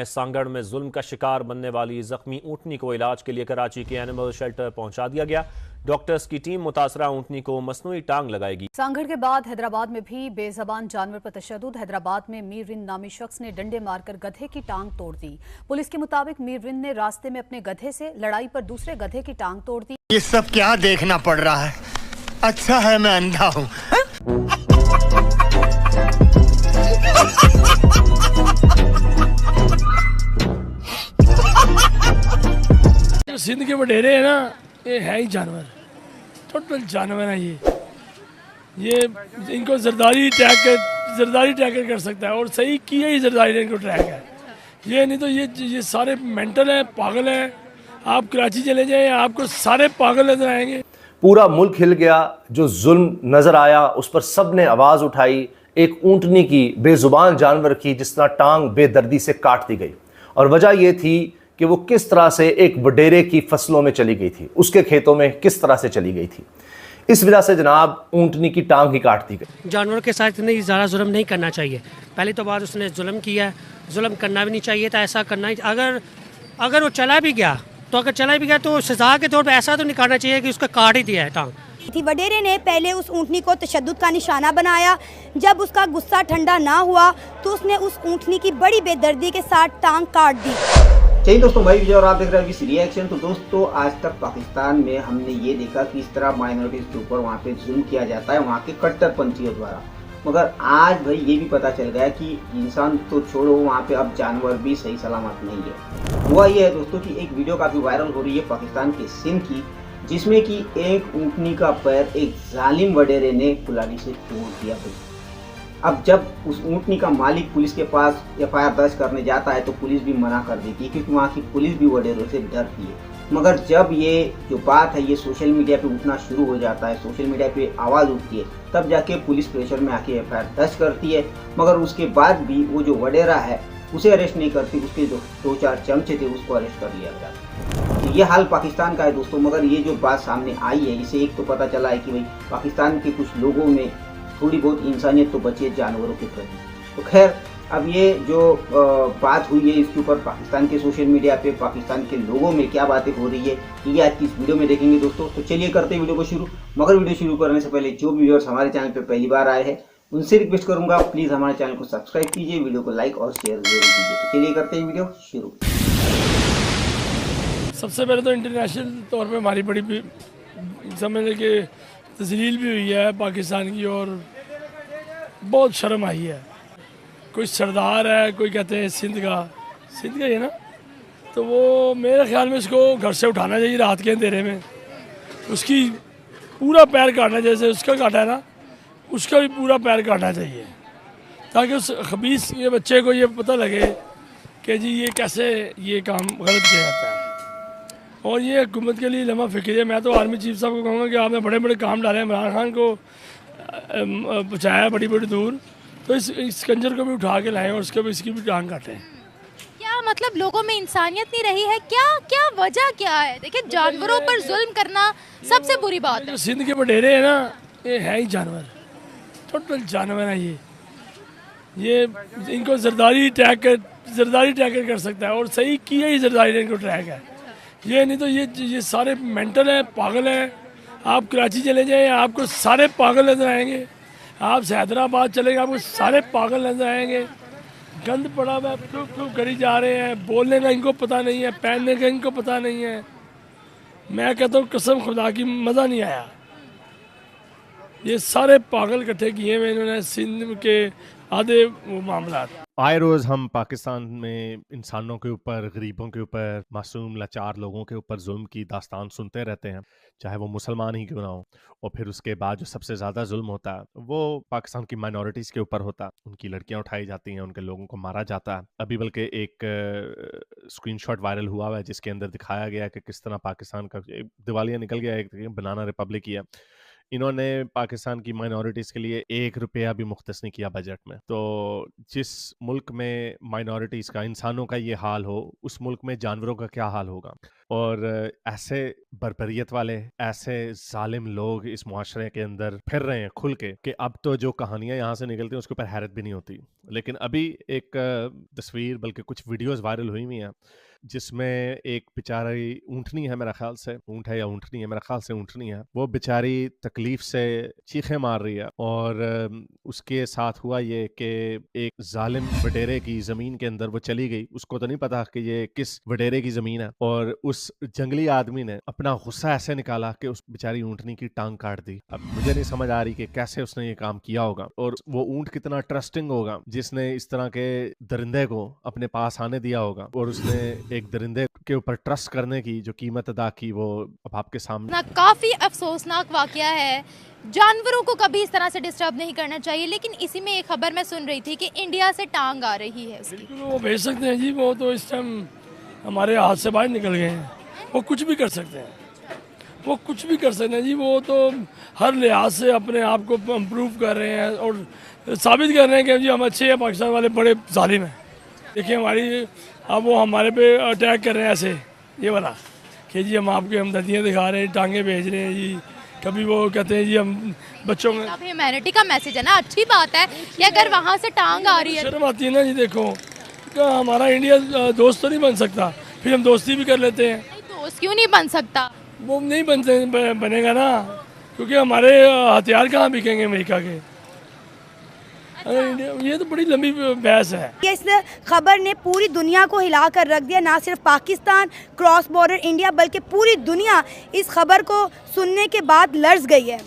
सांगड़ में जुल्म का शिकार बनने वाली जख्मी ऊंटनी को इलाज के लिए कराची के एनिमल शेल्टर पहुंचा दिया गया। डॉक्टर्स की टीम मुतासरा ऊंटनी को मसनूई टांग लगाएगी। सांगड़ के बाद हैदराबाद में भी बेजबान जानवर पर तशद्दुद। हैदराबाद में मीर रिंद नामी शख्स ने डंडे मारकर गधे की टांग तोड़ दी। पुलिस के मुताबिक मीर रिंद ने रास्ते में अपने गधे से लड़ाई पर दूसरे गधे की टांग तोड़ दी। ये सब क्या देखना पड़ रहा है? अच्छा है मैं अंधा हूँ। जो सिंध के वडेरे है ना, ये है ही जानवर, टोटल जानवर है ये इनको जरदारी ट्रैकर कर सकता है और सही किया ही जरदारी ने इनको ट्रैक है। ये नहीं तो ये सारे मेंटल हैं, पागल हैं। आप कराची चले जाएं, आपको सारे पागल नजर आएंगे। पूरा मुल्क हिल गया। जो जुल्म नजर आया उस पर सब ने आवाज उठाई। एक ऊंटनी की, बेजुबान जानवर की, जिसना टांग बेदर्दी से काट दी गई और वजह यह थी कि वो किस तरह से एक वडेरे की फसलों में चली गई थी, उसके खेतों में किस तरह से चली गई थी। इस वजह से जनाब ऊंटनी की टांग ही काट दी गई। जानवरों के साथ इतनी ज़्यादा जुल्म नहीं करना चाहिए। पहली तो बात, उसने जुल्म किया है, जुल्म करना भी नहीं चाहिए था। ऐसा करना ही, अगर वो चला भी गया तो सजा के तौर पर ऐसा तो नहीं करना चाहिए कि उसका काट ही दिया है टांग। वडेरे ने पहले उस ऊँटनी को तशद्दुद का निशाना बनाया। जब उसका गुस्सा ठंडा ना हुआ तो उसने उस ऊँटनी की बड़ी बेदर्दी के साथ टांग काट दी। चलिए दोस्तों, मैं विजय और आप देख रहे हैं वीसी रिएक्शन। तो दोस्तों, आज तक पाकिस्तान में हमने ये देखा कि इस तरह माइनॉरिटीज के ऊपर वहाँ पे जुल्म किया जाता है वहाँ के कट्टरपंथियों द्वारा। मगर आज भाई ये भी पता चल गया कि इंसान तो छोड़ो, वहाँ पे अब जानवर भी सही सलामत नहीं है। हुआ ये है दोस्तों कि एक वीडियो काफी वायरल हो रही है पाकिस्तान के सिंध की, जिसमें कि एक ऊँटनी का पैर एक जालिम वडेरे ने कुल्हाड़ी से तोड़ दिया। अब जब उस ऊँटनी का मालिक पुलिस के पास एफआईआर दर्ज करने जाता है तो पुलिस भी मना कर देती है, क्योंकि वहाँ की पुलिस भी वडेरों से डरती है। मगर जब ये जो बात है ये सोशल मीडिया पे उठना शुरू हो जाता है, सोशल मीडिया पे आवाज़ उठती है, तब जाके पुलिस प्रेशर में आके एफआईआर दर्ज करती है। मगर उसके बाद भी वो जो वडेरा है उसे अरेस्ट नहीं करती, उसके जो 2-4 चमचे थे उसको अरेस्ट कर लिया जाता। तो ये हाल पाकिस्तान का है दोस्तों। मगर ये जो बात सामने आई है, इसे एक तो पता चला है कि भाई पाकिस्तान के कुछ लोगों में थोड़ी बहुत इंसानियत तो बची है जानवरों के प्रति। तो खैर, अब ये जो बात हुई है इसके ऊपर पाकिस्तान के सोशल मीडिया पे पाकिस्तान के लोगों में क्या बातें हो रही है, ये आज की इस वीडियो में देखेंगे दोस्तों। तो चलिए करते हैं वीडियो को शुरू। मगर वीडियो शुरू करने से पहले जो भी व्यूअर्स हमारे चैनल पे पहली बार आए हैं उनसे रिक्वेस्ट करूंगा, प्लीज़ हमारे चैनल को सब्सक्राइब कीजिए, वीडियो को लाइक और शेयर जरूर कीजिए। तो चलिए करते हैं वीडियो शुरू। सबसे पहले तो इंटरनेशनल तौर पे हमारी बड़ी समझ लें कि तस्लील भी हुई है पाकिस्तान की और बहुत शर्म आई है। कोई सरदार है, कोई कहते हैं सिंध का ही है ना, तो वो मेरे ख्याल में इसको घर से उठाना चाहिए रात के अंधेरे में, उसकी पूरा पैर काटना, जैसे उसका काटा है ना उसका भी पूरा पैर काटना चाहिए, ताकि उस खबीस ये बच्चे को ये पता लगे कि जी ये कैसे ये काम गलत किया जाता है। और ये हुकूमत के लिए लम्हा फिक्र है। मैं तो आर्मी चीफ साहब को कहूँगा कि आपने बड़े बड़े काम डाले, इमरान खान को पहुँचाया बड़ी दूर, तो इस कंजर को भी उठा के लाएं और उसके भी इसकी भी टांग काटें। क्या मतलब लोगों में इंसानियत नहीं रही है क्या वजह क्या है? देखिए, जानवरों पर जुल्म करना सबसे बुरी बात है। जो सिंध के वडेरे है ना, ये है ही जानवर, टोटल जानवर है ये इनको जरदारी ट्रैकर कर सकता है और सही किया ही जरदारी ने इनको ट्रैक है। ये नहीं तो ये सारे मेंटल हैं, पागल हैं। आप कराची चले जाएं, आपको सारे पागल नजर आएंगे। आप हैदराबाद चलेंगे, आपको सारे पागल नजर आएंगे। गंद पड़ा हुआ है, करी जा रहे हैं, बोलने का इनको पता नहीं है, पहनने का इनको पता नहीं है। मैं कहता हूँ कसम खुदा की मज़ा नहीं आया। ये सारे पागल इकट्ठे किए हुए इन्होंने सिंध के आधे वो मामला। आए रोज़ हम पाकिस्तान में इंसानों के ऊपर, गरीबों के ऊपर, मासूम लाचार लोगों के ऊपर जुल्म की दास्तान सुनते रहते हैं, चाहे वो मुसलमान ही क्यों ना हो। और फिर उसके बाद जो सबसे ज़्यादा जुल्म होता है वो पाकिस्तान की माइनॉरिटीज़ के ऊपर होता है। उनकी लड़कियां उठाई जाती हैं, उनके लोगों को मारा जाता है। अभी बल्कि एक स्क्रीनशॉट वायरल हुआ है जिसके अंदर दिखाया गया कि किस तरह पाकिस्तान का दिवालिया निकल गया, एक बनाना रिपब्लिक ही है। इन्होंने पाकिस्तान की माइनॉरिटीज़ के लिए 1 रुपया भी मुख्तस नहीं किया बजट में। तो जिस मुल्क में माइनॉरिटीज़ का, इंसानों का ये हाल हो, उस मुल्क में जानवरों का क्या हाल होगा। और ऐसे बर्बरियत वाले, ऐसे जालिम लोग इस मुआशरे के अंदर फिर रहे हैं खुल के, कि अब तो जो कहानियाँ यहाँ से निकलती हैं उसके ऊपर हैरत भी नहीं होती। लेकिन अभी एक तस्वीर, बल्कि कुछ वीडियोस वायरल हुई हुई हैं, जिसमें एक बेचारी ऊँटनी है, मेरा ख्याल से ऊँट है या ऊँटनी है, मेरा ख्याल से ऊँटनी है, वो बेचारी तकलीफ से चीखें मार रही है। और उसके साथ हुआ ये कि एक जालिम वडेरे की ज़मीन के अंदर वो चली गई। उसको तो नहीं पता कि ये किस वडेरे की ज़मीन है, और उस जंगली आदमी ने अपना गुस्सा ऐसे निकाला कि उस बेचारी ऊँटनी की टांग काट दी। अब मुझे नहीं समझ आ रही कि कैसे उसने ये काम किया होगा, और वो ऊँट कितना ट्रस्टिंग होगा जिसने इस तरह के दरिंदे को अपने पास आने दिया होगा, और उसने एक दरिंदे के ऊपर ट्रस्ट करने की जो कीमत अदा की वो अब आपके सामने। काफी अफसोसनाक वाकया है। जानवरों को कभी इस तरह से डिस्टर्ब नहीं करना चाहिए, लेकिन इसी में एक खबर मैं सुन रही थी कि इंडिया से टांग आ रही है उसकी। बिल्कुल वो भेज सकते हैं जी, वो तो इस टाइम हमारे हाथ से बाहर निकल गए हैं। वो कुछ भी कर सकते हैं, वो कुछ भी कर सकते हैं जी। वो तो हर लिहाज से अपने आप को इम्प्रूव कर रहे हैं और साबित कर रहे हैं कि जी हम अच्छे हैं, पाकिस्तान वाले बड़े जालिम हैं। देखिए हमारी, अब वो हमारे पे अटैक कर रहे हैं ऐसे, ये वाला कि जी हम आपके हमदर्दियाँ दिखा रहे हैं, टांगे भेज रहे हैं जी। कभी वो कहते हैं जी हम बच्चों में, अब ह्यूमैनिटी का मैसेज है ना, अच्छी बात है कि अगर वहाँ से टांग आ रही है। शर्म आती है ना जी। देखो हमारा इंडिया दोस्त तो नहीं बन सकता, फिर हम दोस्ती भी कर लेते हैं। दोस्त क्यों नहीं बन सकता? वो नहीं बनेगा ना, क्योंकि हमारे हथियार कहाँ बिकेंगे अमेरिका के। ये तो बड़ी लंबी बहस है। इस खबर ने पूरी दुनिया को हिला कर रख दिया, ना सिर्फ पाकिस्तान, क्रॉस बॉर्डर इंडिया, बल्कि पूरी दुनिया इस खबर को सुनने के बाद लर्ज़ गई है।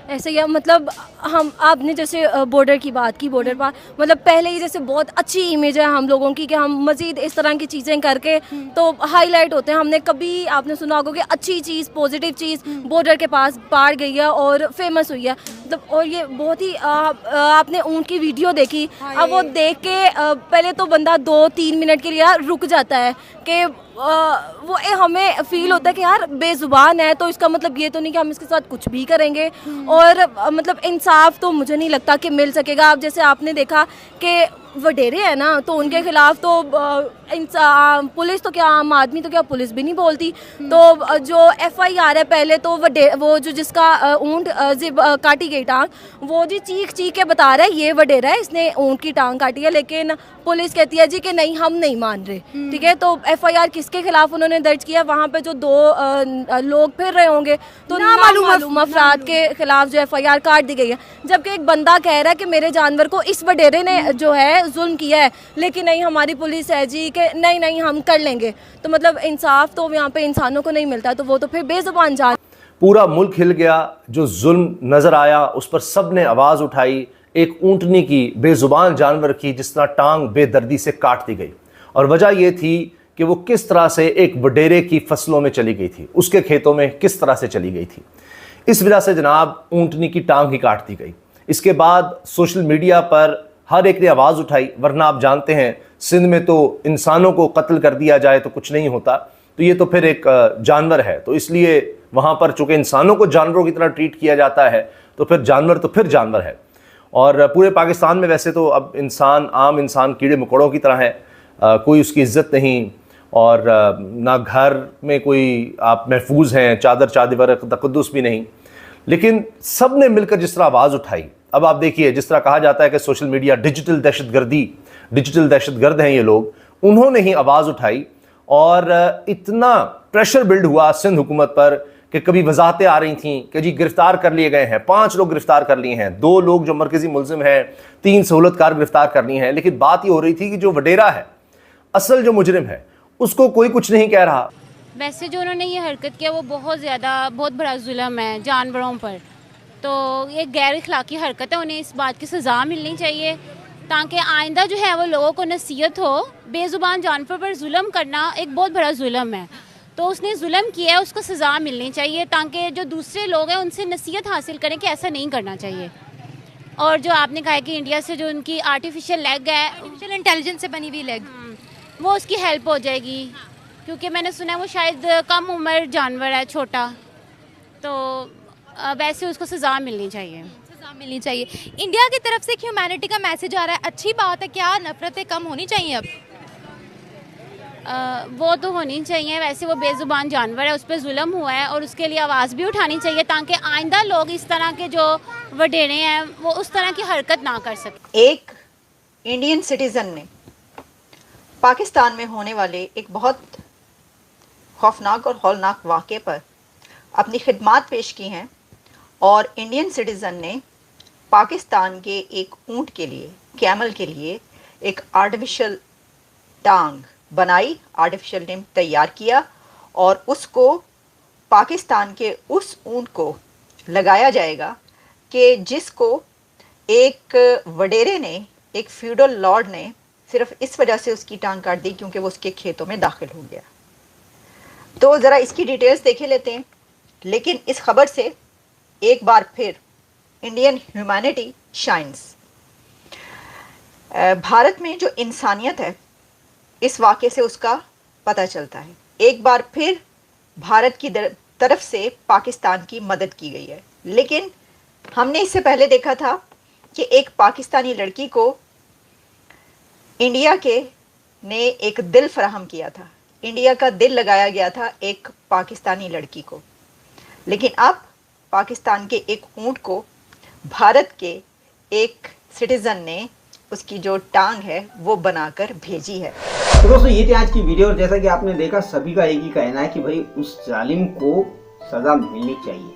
ऐसे ही मतलब हम, आपने जैसे बॉर्डर की बात की, बॉर्डर पर मतलब पहले ही जैसे बहुत अच्छी इमेज है हम लोगों की कि हम मज़ीद इस तरह की चीज़ें करके तो हाईलाइट होते हैं। हमने कभी, आपने सुना होगा कि अच्छी चीज़, पॉजिटिव चीज़ बॉर्डर के पास बाढ़ गई है और फेमस हुई है मतलब। और ये बहुत ही आपने ऊँट की वीडियो देखी, अब वो देख के पहले तो बंदा 2-3 मिनट के लिए रुक जाता है कि वो हमें फील होता है कि यार बेजुबान है, तो इसका मतलब ये तो नहीं कि हम इसके साथ कुछ भी करेंगे। और मतलब इंसाफ तो मुझे नहीं लगता कि मिल सकेगा। अब जैसे आपने देखा कि वडेरे है ना, तो उनके खिलाफ तो पुलिस तो क्या, आम आदमी तो क्या, पुलिस भी नहीं बोलती। तो जो FIR है, पहले तो वो जो जिसका ऊँट काटी गई टांग, वो जी चीख के बता रहा है ये वडेरा है, इसने ऊँट की टांग काटी है। लेकिन पुलिस कहती है जी कि नहीं, हम नहीं मान रहे। ठीक है, तो FIR किसके खिलाफ उन्होंने दर्ज किया? वहाँ पे जो 2 लोग फिर रहे होंगे, तो नामालूम अफराद के खिलाफ जो FIR काट दी गई है। जबकि एक बंदा कह रहा है कि मेरे जानवर को इस वडेरे ने जो है जुल्म किया है, लेकिन नहीं, हमारी पुलिस है जी कि नहीं हम कर लेंगे। तो मतलब इंसाफ तो यहाँ पे इंसानों को नहीं मिलता, तो वो तो फिर बेजुबान जान। पूरा मुल्क हिल गया, जो जुल्म नजर आया उस पर सब ने आवाज़ उठाई। एक ऊँटनी की, बेजुबान जानवर की, जिस तरह टांग बेदर्दी से काट दी गई। और वजह यह थी कि वो किस तरह से एक वडेरे की फसलों में चली गई थी, उसके खेतों में किस तरह से चली गई थी। इस वजह से जनाब ऊँटनी की टांग ही काट दी गई। इसके बाद सोशल मीडिया पर हर एक ने आवाज़ उठाई, वरना आप जानते हैं सिंध में तो इंसानों को कत्ल कर दिया जाए तो कुछ नहीं होता, तो ये तो फिर एक जानवर है, तो इसलिए वहाँ पर चूँकि इंसानों को जानवरों की तरह ट्रीट किया जाता है, तो फिर जानवर है। और पूरे पाकिस्तान में वैसे तो अब इंसान, आम इंसान कीड़े मकोड़ों की तरह है, कोई उसकी इज्जत नहीं, और ना घर में कोई आप महफूज हैं, चादर तकद्दुस भी नहीं। लेकिन सब ने मिलकर जिस तरह आवाज़ उठाई, अब आप देखिए, जिस तरह कहा जाता है कि सोशल मीडिया डिजिटल दहशतगर्द हैं ये लोग, उन्होंने ही आवाज़ उठाई और इतना प्रेशर बिल्ड हुआ सिंध हुकूमत पर कि कभी वजाहतें आ रही थीं कि जी गिरफ्तार कर लिए गए हैं, 5 लोग गिरफ्तार कर लिए हैं, 2 लोग जो मरकज़ी मुलजिम हैं, 3 सहूलतकार गिरफ्तार कर लिए हैं। लेकिन बात ये हो रही थी कि जो वडेरा है, असल जो मुजरिम है, उसको कोई कुछ नहीं कह रहा। वैसे जो उन्होंने ये हरकत किया वो बहुत बड़ा जुल्म है जानवरों पर, तो ये गैर इखलाकी हरकत है, उन्हें इस बात की सज़ा मिलनी चाहिए ताकि आइंदा जो है वो लोगों को नसीहत हो। बेज़ुबान जानवर पर जुल्म करना एक बहुत बड़ा जुल्म है, तो उसने जुल्म किया है, उसको सज़ा मिलनी चाहिए ताकि जो दूसरे लोग हैं उनसे नसीहत हासिल करें कि ऐसा नहीं करना चाहिए। और जो आपने कहा कि इंडिया से जो उनकी आर्टिफिशियल लेग है, आर्टिफिशियल इंटेलिजेंस से बनी हुई लेग, वो उसकी हेल्प हो जाएगी, क्योंकि मैंने सुना है वो शायद कम उम्र जानवर है, छोटा, तो वैसे उसको सज़ा मिलनी चाहिए। सज़ा मिलनी चाहिए। इंडिया की तरफ से ह्यूमैनिटी का मैसेज आ रहा है, अच्छी बात है। क्या नफरतें कम होनी चाहिए अब? वो तो होनी चाहिए। वैसे वो बेज़ुबान जानवर है, उस पर जुल्म हुआ है और उसके लिए आवाज़ भी उठानी चाहिए ताकि आइंदा लोग इस तरह के जो वडेरे हैं वो उस तरह की हरकत ना कर सकें। एक इंडियन सिटीज़न ने पाकिस्तान में होने वाले एक बहुत खौफनाक और हौलनाक वाक़े पर अपनी खिदमात पेश की हैं और इंडियन सिटीज़न ने पाकिस्तान के एक ऊँट के लिए, कैमल के लिए एक आर्टिफिशियल टांग बनाई, आर्टिफिशियल नेम तैयार किया और उसको पाकिस्तान के उस ऊँट को लगाया जाएगा कि जिसको एक वडेरे ने, एक फ्यूडल लॉर्ड ने सिर्फ इस वजह से उसकी टांग काट दी क्योंकि वो उसके खेतों में दाखिल हो गया। तो ज़रा इसकी डिटेल्स देखे लेते हैं। लेकिन इस खबर से एक बार फिर इंडियन ह्यूमैनिटी शाइन्स। भारत में जो इंसानियत है इस वाक़े से उसका पता चलता है। एक बार फिर भारत की तरफ से पाकिस्तान की मदद की गई है। लेकिन हमने इससे पहले देखा था कि एक पाकिस्तानी लड़की को इंडिया के ने एक दिल फराहम किया था, इंडिया का दिल लगाया गया था एक पाकिस्तानी लड़की को। लेकिन अब पाकिस्तान के एक ऊँट को भारत के एक सिटीज़न ने उसकी जो टांग है वो बनाकर भेजी है। तो दोस्तों ये थी आज की वीडियो और जैसा कि आपने देखा सभी का एक ही कहना है कि भाई उस जालिम को सज़ा मिलनी चाहिए।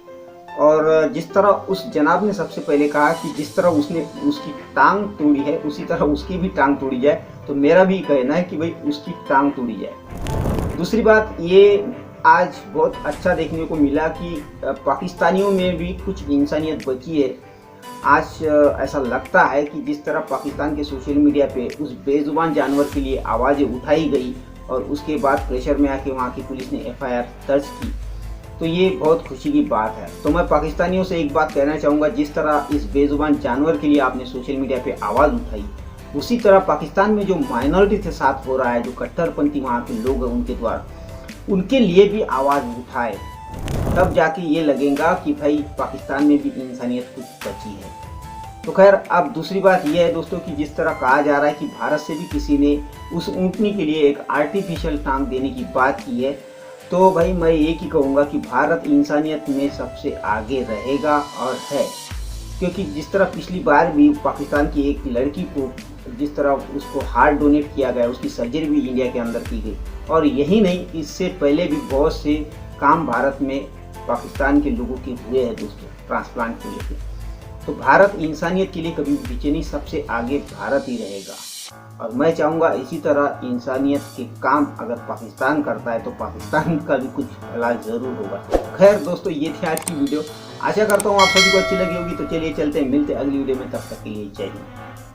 और जिस तरह उस जनाब ने सबसे पहले कहा कि जिस तरह उसने उसकी टांग तोड़ी है उसी तरह उसकी भी टांग तोड़ी जाए, तो मेरा भी कहना है कि भाई उसकी टांग तोड़ी जाए। दूसरी बात ये आज बहुत अच्छा देखने को मिला कि पाकिस्तानियों में भी कुछ इंसानियत बची है। आज ऐसा लगता है कि जिस तरह पाकिस्तान के सोशल मीडिया पे उस बेजुबान जानवर के लिए आवाज़ें उठाई गई और उसके बाद प्रेशर में आके वहाँ की पुलिस ने FIR दर्ज की, तो ये बहुत खुशी की बात है। तो मैं पाकिस्तानियों से एक बात कहना चाहूँगा, जिस तरह इस बेजुबान जानवर के लिए आपने सोशल मीडिया पे आवाज़ उठाई, उसी तरह पाकिस्तान में जो माइनॉरिटी के साथ हो रहा है, जो कट्टरपंथी वहाँ के लोग हैं उनके द्वारा, उनके लिए भी आवाज़ उठाए, तब जाके ये लगेगा कि भाई पाकिस्तान में भी इंसानियत कुछ बची है। तो खैर अब दूसरी बात यह है दोस्तों कि जिस तरह कहा जा रहा है कि भारत से भी किसी ने उस ऊँटनी के लिए एक आर्टिफिशियल टांग देने की बात की है, तो भाई मैं एक ही कहूँगा कि भारत इंसानियत में सबसे आगे रहेगा और है। क्योंकि जिस तरह पिछली बार भी पाकिस्तान की एक लड़की को जिस तरह उसको हार्ट डोनेट किया गया, उसकी सर्जरी भी इंडिया के अंदर की गई, और यही नहीं इससे पहले भी बहुत से काम भारत में पाकिस्तान के लोगों के हुए हैं दोस्तों, ट्रांसप्लांट को लेकर। तो भारत इंसानियत के लिए कभी पीछे नहीं, सबसे आगे भारत ही रहेगा। और मैं चाहूँगा इसी तरह इंसानियत के काम अगर पाकिस्तान करता है तो पाकिस्तान का भी कुछ भला ज़रूर होगा। खैर दोस्तों ये थी आज की वीडियो, आशा करता हूँ आप सभी को अच्छी लगी होगी। तो चलिए चलते हैं, मिलते हैं अगली वीडियो में, तब तक के लिए जय हिंद।